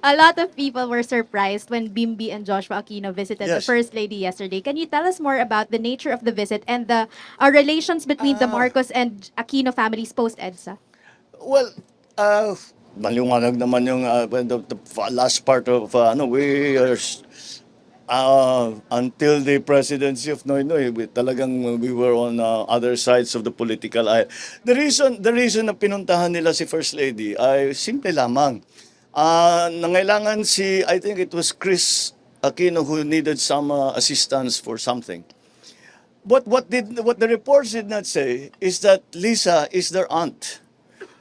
A lot of people were surprised when Bimbi and Joshua Aquino visited the Yes. First Lady yesterday. Can you tell us more about the nature of the visit and the relations between the Ah, Marcos and Aquino families post-EDSA? well, maliwanag naman yung when the last part of ano, we are until the presidency of Noynoy, we were on other sides of the political aisle. The reason na pinuntahan nila si First Lady ay simple lamang. Nangailangan I think it was Chris Aquino who needed some assistance for something. What the reports did not say is that Lisa is their aunt.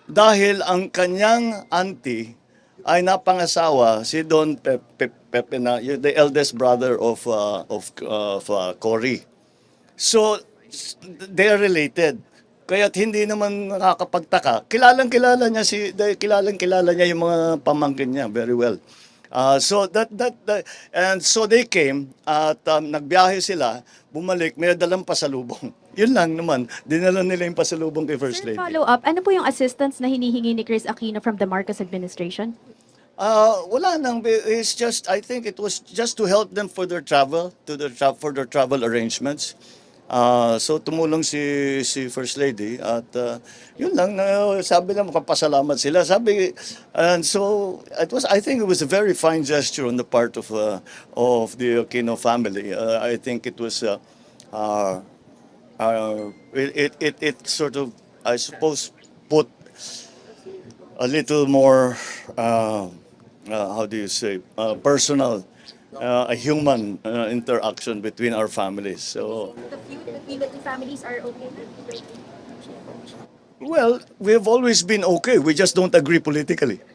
Dahil ang kanyang auntie ay napangasawa si Don Pepe na the eldest brother of Cory. So they are related. Kaya't hindi naman nakakapagtaka. Kilalang-kilala niya yung mga pamangkin niya very well. And so they came at nagbiyahe sila, bumalik, may dalang pasalubong. Yun lang naman, dinala nila yung pasalubong kay First Sir, Lady. follow-up, ano po yung assistance na hinihingi ni Chris Aquino from the Marcos administration? Wala nang, it's just, I think it was just to help them for their travel, for their travel arrangements. So tumulong si First Lady at yun lang na sabi lang makapasalamat sila. And so I think it was a very fine gesture on the part of the Aquino family. I think it was it sort of, I suppose, put a little more, how do you say, personal, a human interaction between our families. So, The feud between the two families are okay? well, we have always been okay. We just don't agree politically.